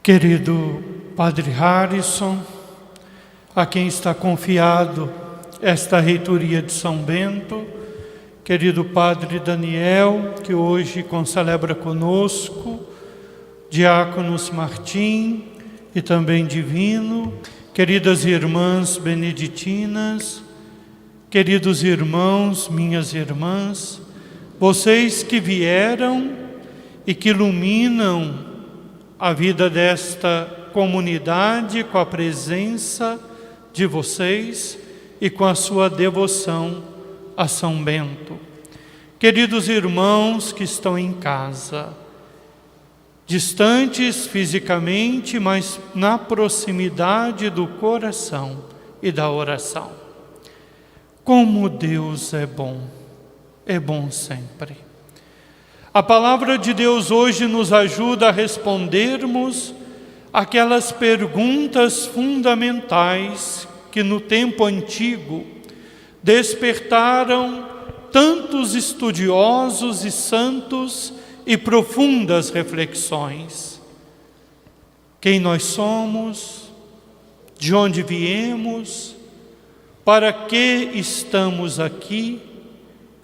Querido Padre Harrison, a quem está confiado esta reitoria de São Bento, querido Padre Daniel, que hoje concelebra conosco, diáconos Martim e também Divino, queridas irmãs beneditinas, queridos irmãos, minhas irmãs, vocês que vieram e que iluminam a vida desta comunidade com a presença de vocês e com a sua devoção a São Bento. Queridos irmãos que estão em casa, distantes fisicamente, mas na proximidade do coração e da oração. Como Deus é bom sempre. A palavra de Deus hoje nos ajuda a respondermos aquelas perguntas fundamentais que no tempo antigo despertaram tantos estudiosos e santos e profundas reflexões. Quem nós somos? De onde viemos? Para que estamos aqui?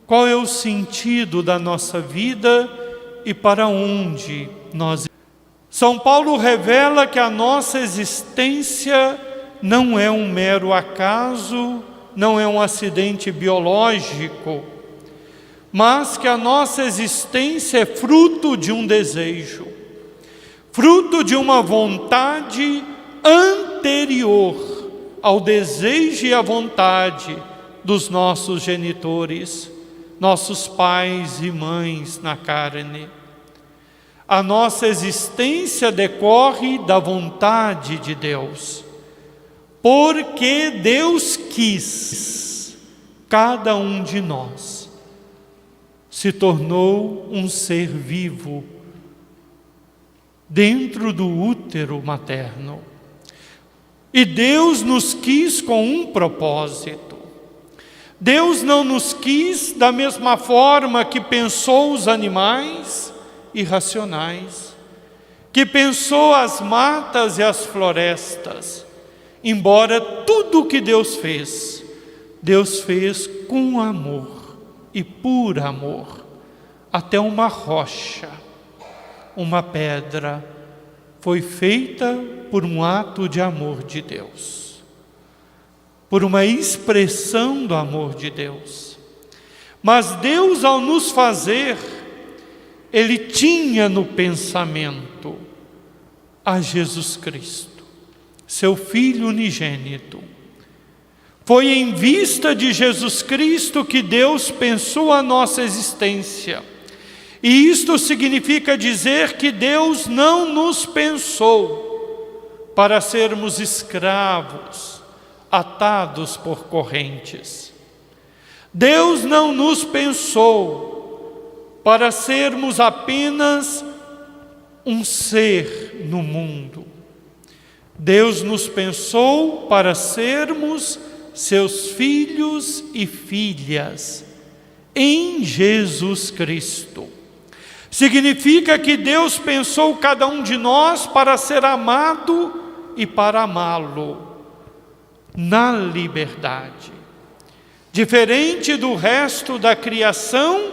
Qual é o sentido da nossa vida e para onde nós... São Paulo revela que a nossa existência não é um mero acaso, não é um acidente biológico, mas que a nossa existência é fruto de um desejo, fruto de uma vontade anterior ao desejo e à vontade dos nossos genitores, nossos pais e mães na carne. A nossa existência decorre da vontade de Deus, porque Deus quis, cada um de nós se tornou um ser vivo dentro do útero materno. E Deus nos quis com um propósito. Deus não nos quis da mesma forma que pensou os animais irracionais, que pensou as matas e as florestas. Embora tudo o que Deus fez com amor e por amor. Até uma rocha, uma pedra, foi feita por um ato de amor de Deus, por uma expressão do amor de Deus. Mas Deus, ao nos fazer, Ele tinha no pensamento a Jesus Cristo, seu Filho unigênito. Foi em vista de Jesus Cristo que Deus pensou a nossa existência. E isto significa dizer que Deus não nos pensou para sermos escravos, atados por correntes. Deus não nos pensou para sermos apenas um ser no mundo. Deus nos pensou para sermos seus filhos e filhas em Jesus Cristo. Significa que Deus pensou cada um de nós para ser amado e para amá-lo na liberdade. Diferente do resto da criação,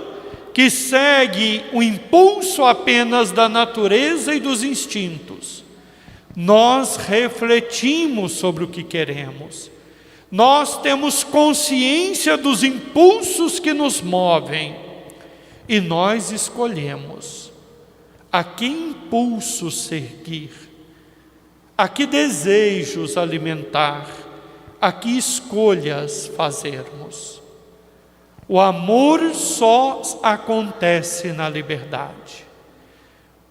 que segue o impulso apenas da natureza e dos instintos, nós refletimos sobre o que queremos. Nós temos consciência dos impulsos que nos movem e nós escolhemos a que impulso seguir, a que desejos alimentar, a que escolhas fazermos. O amor só acontece na liberdade.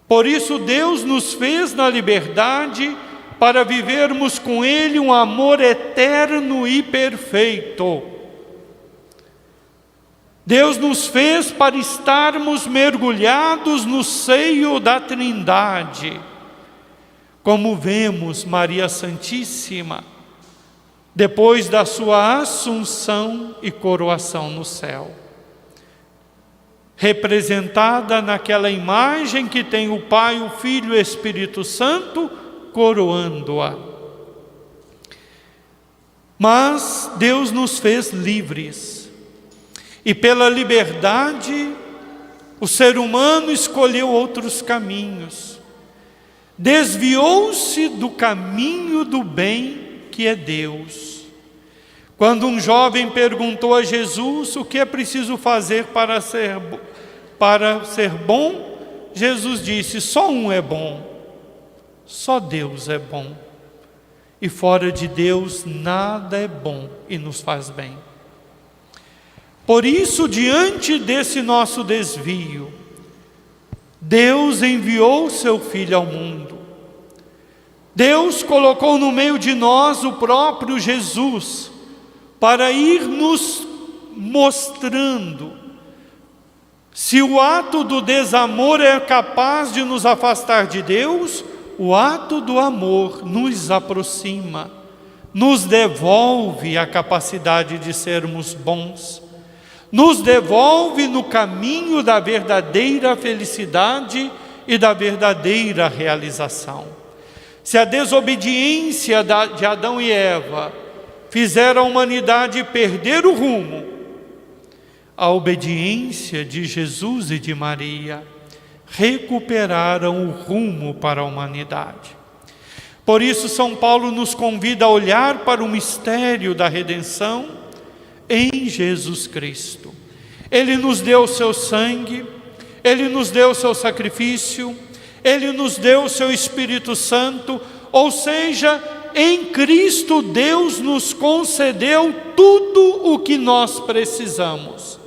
Por isso Deus nos fez na liberdade para vivermos com Ele um amor eterno e perfeito. Deus nos fez para estarmos mergulhados no seio da Trindade, como vemos Maria Santíssima, depois da sua assunção e coroação no céu. representada naquela imagem que tem o Pai, o Filho e o Espírito Santo coroando-a. Mas Deus nos fez livres, e pela liberdade o ser humano escolheu outros caminhos, desviou-se do caminho do bem que é Deus. Quando um jovem perguntou a Jesus o que é preciso fazer para ser bom, Jesus disse: só um é bom, só Deus é bom. E fora de Deus nada é bom e nos faz bem. Por isso, diante desse nosso desvio, Deus enviou seu Filho ao mundo. Deus colocou no meio de nós o próprio Jesus, para ir nos mostrando se o ato do desamor é capaz de nos afastar de Deus. O ato do amor nos aproxima, nos devolve a capacidade de sermos bons, nos devolve no caminho da verdadeira felicidade e da verdadeira realização. Se a desobediência de Adão e Eva fizeram a humanidade perder o rumo, a obediência de Jesus e de Maria recuperaram o rumo para a humanidade. Por isso, São Paulo nos convida a olhar para o mistério da redenção em Jesus Cristo. Ele nos deu o seu sangue, Ele nos deu o seu sacrifício, Ele nos deu o seu Espírito Santo, ou seja, em Cristo Deus nos concedeu tudo o que nós precisamos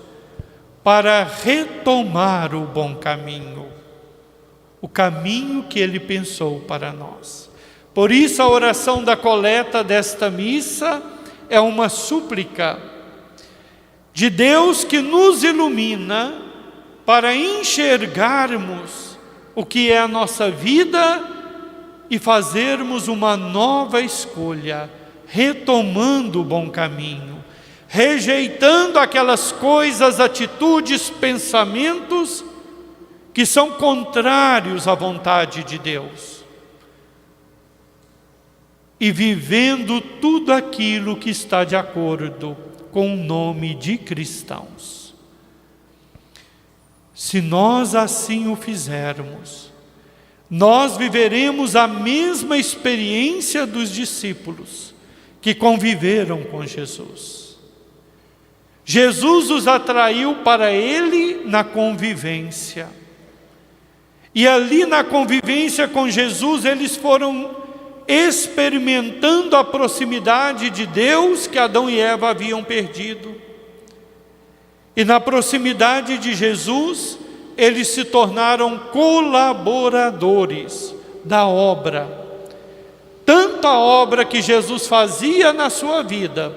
para retomar o bom caminho, o caminho que Ele pensou para nós. Por isso a oração da coleta desta missa é uma súplica de Deus que nos ilumina para enxergarmos o que é a nossa vida e fazermos uma nova escolha, retomando o bom caminho, rejeitando aquelas coisas, atitudes, pensamentos que são contrários à vontade de Deus, e vivendo tudo aquilo que está de acordo com o nome de cristãos. Se nós assim o fizermos, nós viveremos a mesma experiência dos discípulos que conviveram com Jesus. Jesus os atraiu para Ele na convivência. E ali na convivência com Jesus, eles foram experimentando a proximidade de Deus que Adão e Eva haviam perdido. E na proximidade de Jesus, eles se tornaram colaboradores da obra. Tanto a obra que Jesus fazia na sua vida,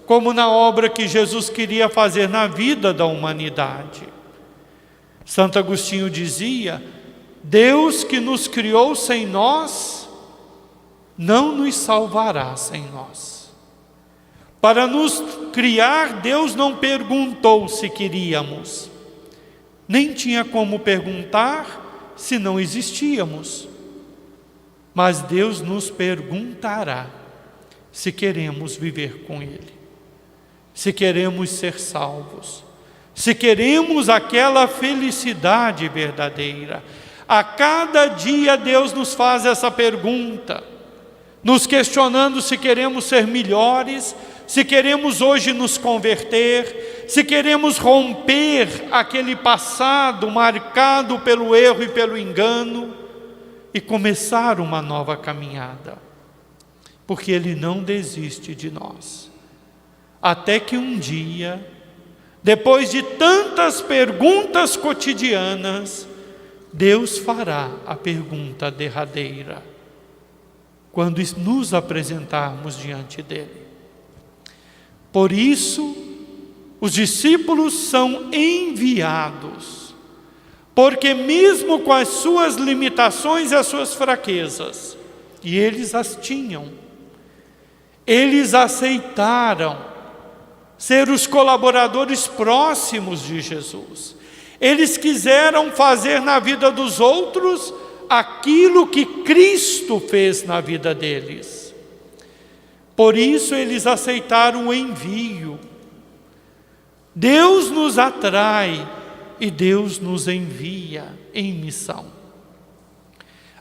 como na obra que Jesus queria fazer na vida da humanidade. Santo Agostinho dizia: Deus que nos criou sem nós, não nos salvará sem nós. Para nos criar, Deus não perguntou se queríamos, nem tinha como perguntar se não existíamos. Mas Deus nos perguntará se queremos viver com Ele, se queremos ser salvos, se queremos aquela felicidade verdadeira. A cada dia Deus nos faz essa pergunta, nos questionando se queremos ser melhores, se queremos hoje nos converter, se queremos romper aquele passado marcado pelo erro e pelo engano e começar uma nova caminhada, porque Ele não desiste de nós. Até que um dia, depois de tantas perguntas cotidianas, Deus fará a pergunta derradeira, quando nos apresentarmos diante dEle. Por isso, os discípulos são enviados, porque mesmo com as suas limitações e as suas fraquezas, e eles as tinham, eles aceitaram ser os colaboradores próximos de Jesus. Eles quiseram fazer na vida dos outros aquilo que Cristo fez na vida deles. Por isso eles aceitaram o envio. Deus nos atrai e Deus nos envia em missão.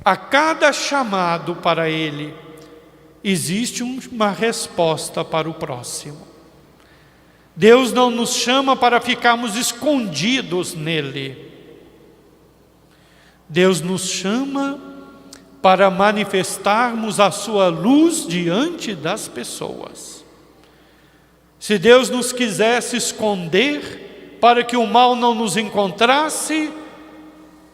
A cada chamado para Ele, existe uma resposta para o próximo. Deus não nos chama para ficarmos escondidos nele. Deus nos chama para manifestarmos a sua luz diante das pessoas. Se Deus nos quisesse esconder para que o mal não nos encontrasse,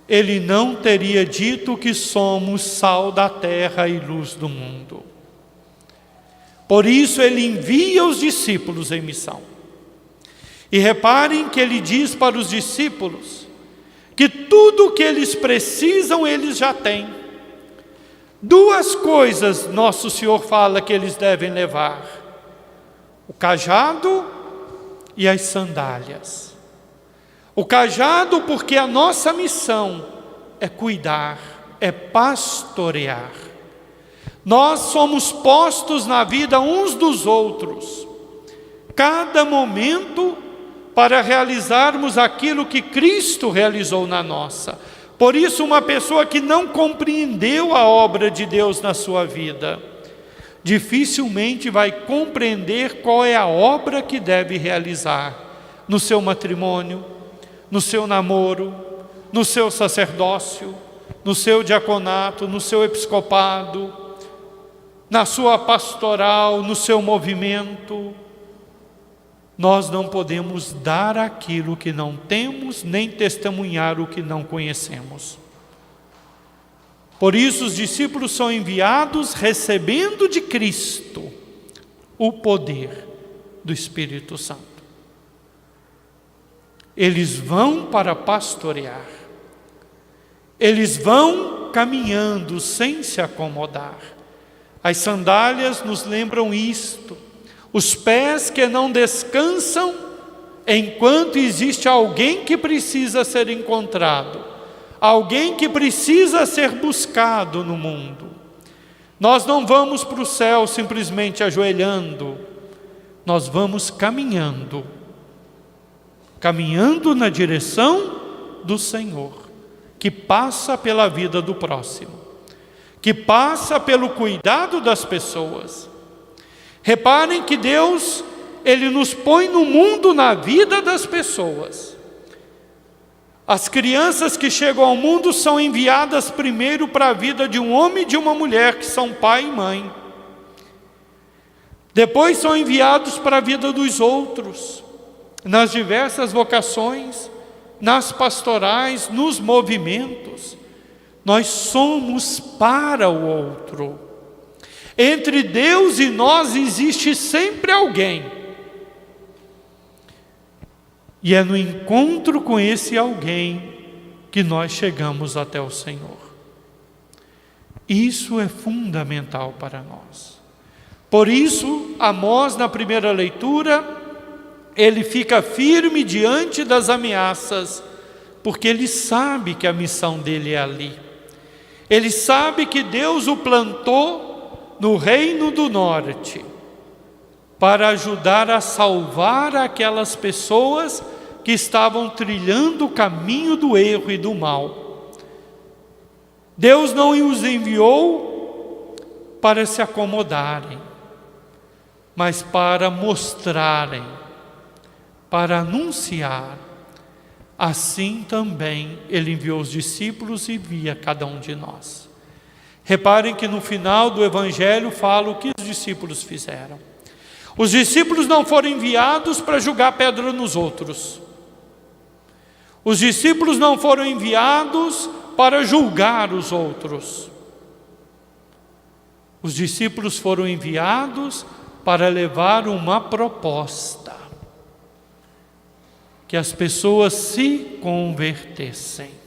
Ele não teria dito que somos sal da terra e luz do mundo. Por isso Ele envia os discípulos em missão. E reparem que Ele diz para os discípulos que tudo o que eles precisam, eles já têm. Duas coisas Nosso Senhor fala que eles devem levar: o cajado e as sandálias. O cajado, porque a nossa missão é cuidar, é pastorear. Nós somos postos na vida uns dos outros, cada momento, para realizarmos aquilo que Cristo realizou na nossa. Por isso, uma pessoa que não compreendeu a obra de Deus na sua vida, dificilmente vai compreender qual é a obra que deve realizar no seu matrimônio, no seu namoro, no seu sacerdócio, no seu diaconato, no seu episcopado, na sua pastoral, no seu movimento. Nós não podemos dar aquilo que não temos, nem testemunhar o que não conhecemos. Por isso os discípulos são enviados recebendo de Cristo o poder do Espírito Santo. Eles vão para pastorear. Eles vão caminhando sem se acomodar. As sandálias nos lembram isto. Os pés que não descansam enquanto existe alguém que precisa ser encontrado, alguém que precisa ser buscado no mundo. Nós não vamos para o céu simplesmente ajoelhando, nós vamos caminhando na direção do Senhor, que passa pela vida do próximo, que passa pelo cuidado das pessoas. Reparem que Deus, Ele nos põe no mundo, na vida das pessoas. As crianças que chegam ao mundo são enviadas primeiro para a vida de um homem e de uma mulher, que são pai e mãe. Depois são enviados para a vida dos outros, nas diversas vocações, nas pastorais, nos movimentos. Nós somos para o outro. Entre Deus e nós existe sempre alguém. E é no encontro com esse alguém que nós chegamos até o Senhor. Isso é fundamental para nós. Por isso, Amós, na primeira leitura, ele fica firme diante das ameaças, porque ele sabe que a missão dele é ali. Ele sabe que Deus o plantou no reino do norte, para ajudar a salvar aquelas pessoas que estavam trilhando o caminho do erro e do mal. Deus não os enviou para se acomodarem, mas para mostrarem, para anunciar. Assim também Ele enviou os discípulos e envia cada um de nós. Reparem que no final do Evangelho fala o que os discípulos fizeram. Os discípulos não foram enviados para jogar pedra nos outros. Os discípulos não foram enviados para julgar os outros. Os discípulos foram enviados para levar uma proposta: que as pessoas se convertessem.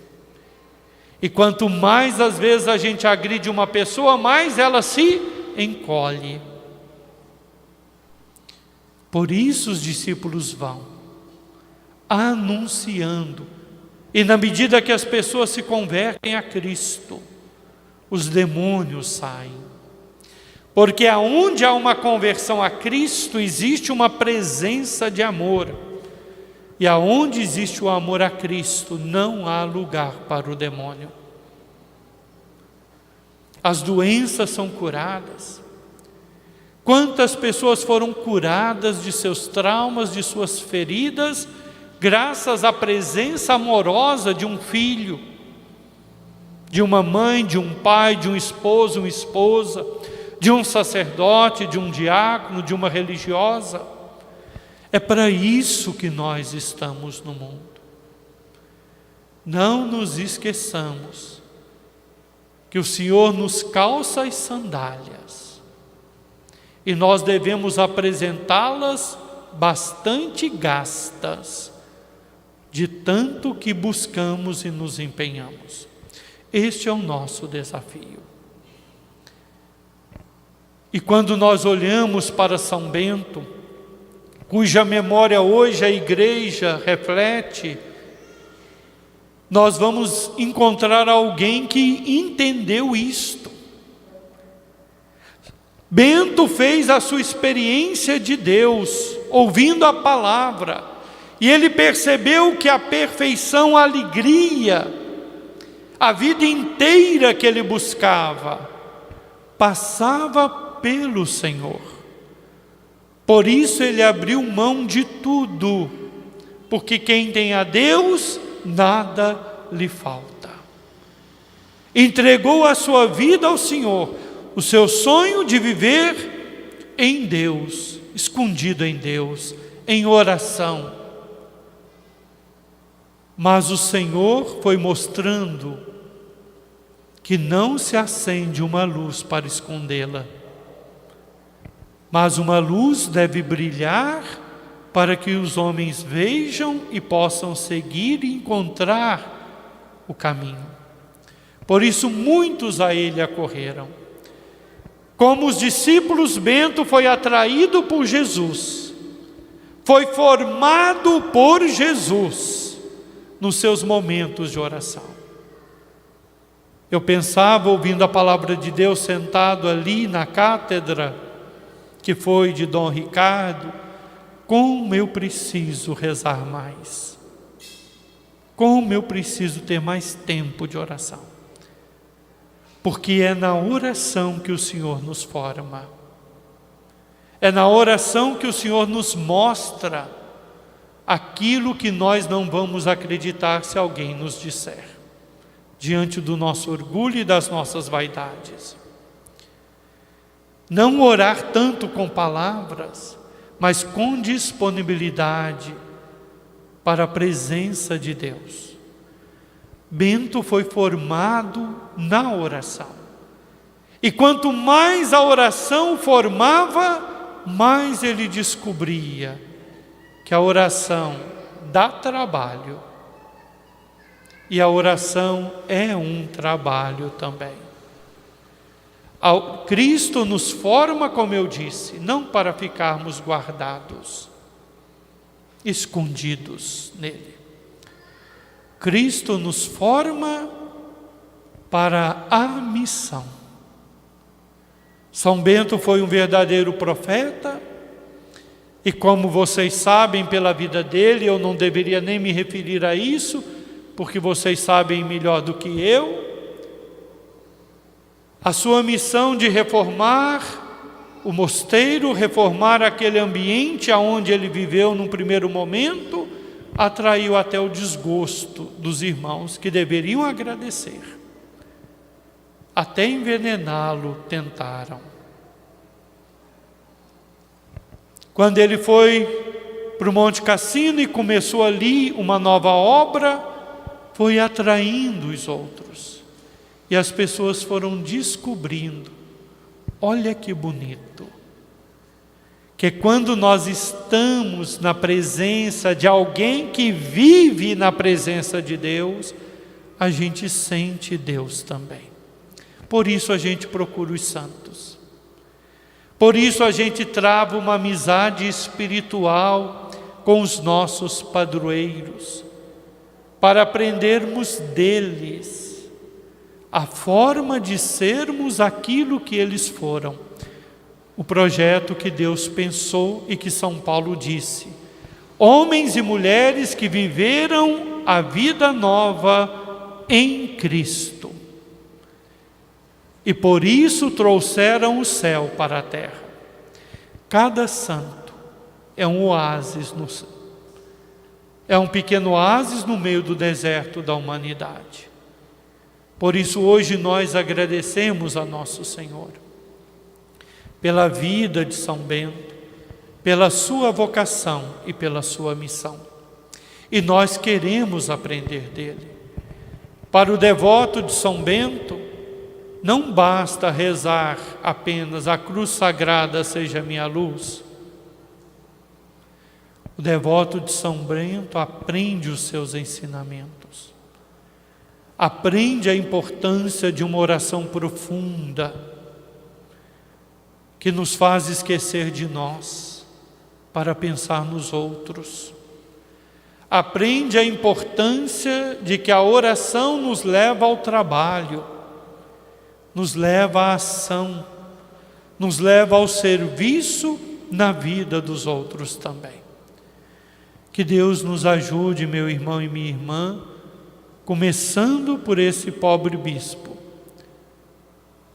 E quanto mais às vezes a gente agride uma pessoa, mais ela se encolhe. Por isso os discípulos vão anunciando. E na medida que as pessoas se convertem a Cristo, os demônios saem. Porque aonde há uma conversão a Cristo, existe uma presença de amor. E aonde existe o amor a Cristo, não há lugar para o demônio. As doenças são curadas. Quantas pessoas foram curadas de seus traumas, de suas feridas, graças à presença amorosa de um filho, de uma mãe, de um pai, de um esposo, uma esposa, de um sacerdote, de um diácono, de uma religiosa. É para isso que nós estamos no mundo. Não nos esqueçamos que o Senhor nos calça as sandálias e nós devemos apresentá-las bastante gastas, de tanto que buscamos e nos empenhamos. Este é o nosso desafio. E quando nós olhamos para São Bento, cuja memória hoje a igreja reflete, nós vamos encontrar alguém que entendeu isto. Bento fez a sua experiência de Deus, ouvindo a palavra, e ele percebeu que a perfeição, a alegria, a vida inteira que ele buscava, passava pelo Senhor. Por isso ele abriu mão de tudo, porque quem tem a Deus, nada lhe falta. Entregou a sua vida ao Senhor, o seu sonho de viver em Deus, escondido em Deus, em oração. Mas o Senhor foi mostrando que não se acende uma luz para escondê-la, mas uma luz deve brilhar para que os homens vejam e possam seguir e encontrar o caminho. Por isso muitos a ele acorreram. Como os discípulos, Bento foi atraído por Jesus, foi formado por Jesus nos seus momentos de oração. Eu pensava, ouvindo a palavra de Deus, sentado ali na cátedra, que foi de Dom Ricardo, como eu preciso rezar mais, como eu preciso ter mais tempo de oração, porque é na oração que o Senhor nos forma, é na oração que o Senhor nos mostra aquilo que nós não vamos acreditar se alguém nos disser, diante do nosso orgulho e das nossas vaidades. Não orar tanto com palavras, mas com disponibilidade para a presença de Deus. Bento foi formado na oração. E quanto mais a oração formava, mais ele descobria que a oração dá trabalho. E a oração é um trabalho também. Cristo nos forma, como eu disse, não para ficarmos guardados, escondidos nele. Cristo nos forma para a missão. São Bento foi um verdadeiro profeta, e como vocês sabem pela vida dele, eu não deveria nem me referir a isso, porque vocês sabem melhor do que eu, a sua missão de reformar o mosteiro, reformar aquele ambiente onde ele viveu num primeiro momento, atraiu até o desgosto dos irmãos que deveriam agradecer. Até envenená-lo tentaram. Quando ele foi para o Monte Cassino e começou ali uma nova obra, foi atraindo os outros. E as pessoas foram descobrindo, olha que bonito, que quando nós estamos na presença de alguém que vive na presença de Deus, a gente sente Deus também. Por isso a gente procura os santos. Por isso a gente trava uma amizade espiritual com os nossos padroeiros, para aprendermos deles a forma de sermos aquilo que eles foram. O projeto que Deus pensou e que São Paulo disse: homens e mulheres que viveram a vida nova em Cristo. E por isso trouxeram o céu para a terra. Cada santo é um oásis no céu. É um pequeno oásis no meio do deserto da humanidade. Por isso hoje nós agradecemos a nosso Senhor pela vida de São Bento, pela sua vocação e pela sua missão. E nós queremos aprender dele. Para o devoto de São Bento, não basta rezar apenas a cruz sagrada seja minha luz. O devoto de São Bento aprende os seus ensinamentos. Aprende a importância de uma oração profunda, que nos faz esquecer de nós, para pensar nos outros. Aprende a importância de que a oração nos leva ao trabalho, nos leva à ação, nos leva ao serviço na vida dos outros também. Que Deus nos ajude, meu irmão e minha irmã, começando por esse pobre bispo,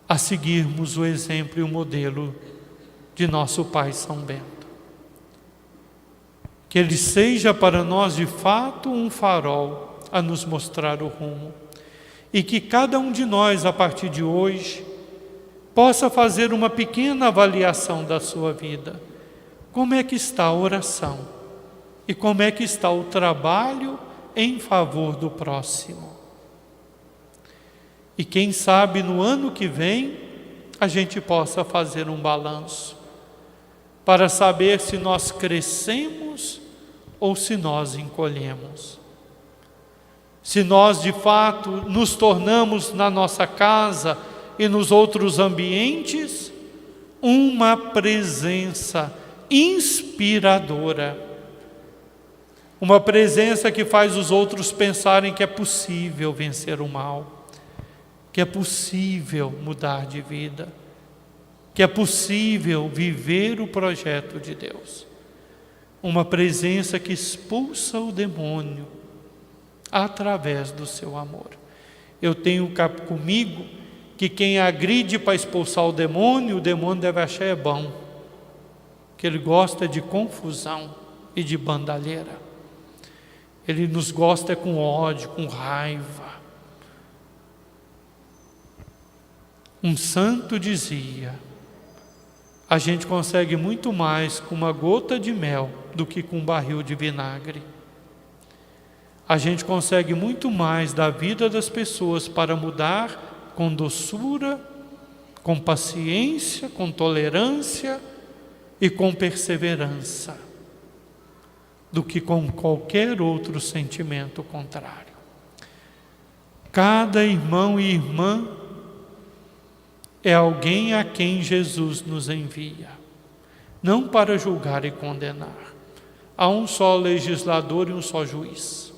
a seguirmos o exemplo e o modelo de nosso Pai São Bento. Que ele seja para nós de fato um farol a nos mostrar o rumo, e que cada um de nós, a partir de hoje, possa fazer uma pequena avaliação da sua vida. Como é que está a oração? E como é que está o trabalho em favor do próximo? E quem sabe no ano que vem a gente possa fazer um balanço para saber se nós crescemos ou se nós encolhemos. Se nós de fato nos tornamos na nossa casa e nos outros ambientes uma presença inspiradora. Uma presença que faz os outros pensarem que é possível vencer o mal, que é possível mudar de vida, que é possível viver o projeto de Deus. Uma presença que expulsa o demônio através do seu amor. Eu tenho comigo que quem agride para expulsar o demônio deve achar é bom, que ele gosta de confusão e de bandalheira. Ele nos gosta com ódio, com raiva. Um santo dizia: a gente consegue muito mais com uma gota de mel do que com um barril de vinagre. A gente consegue muito mais da vida das pessoas para mudar com doçura, com paciência, com tolerância e com perseverança, do que com qualquer outro sentimento contrário. Cada irmão e irmã é alguém a quem Jesus nos envia, não para julgar e condenar. Há um só legislador e um só juiz,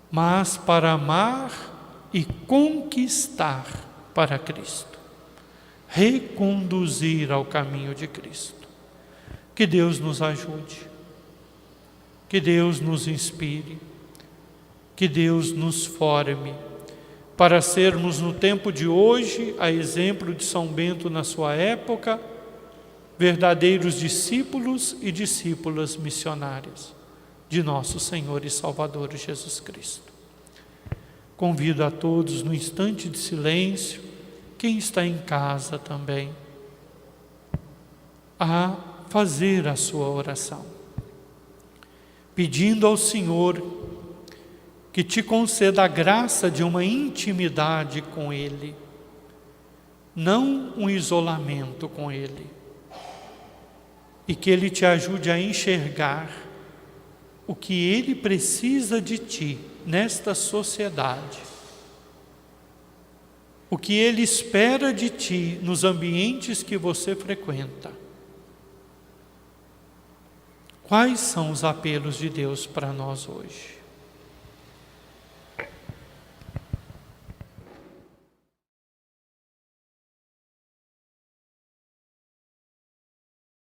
mas para amar e conquistar para Cristo, reconduzir ao caminho de Cristo. Que Deus nos ajude, que Deus nos inspire, que Deus nos forme, para sermos no tempo de hoje, a exemplo de São Bento na sua época, verdadeiros discípulos e discípulas missionárias de nosso Senhor e Salvador Jesus Cristo. Convido a todos, no instante de silêncio, quem está em casa também, a fazer a sua oração, pedindo ao Senhor que te conceda a graça de uma intimidade com Ele, não um isolamento com Ele, e que Ele te ajude a enxergar o que Ele precisa de ti nesta sociedade, o que Ele espera de ti nos ambientes que você frequenta. Quais são os apelos de Deus para nós hoje?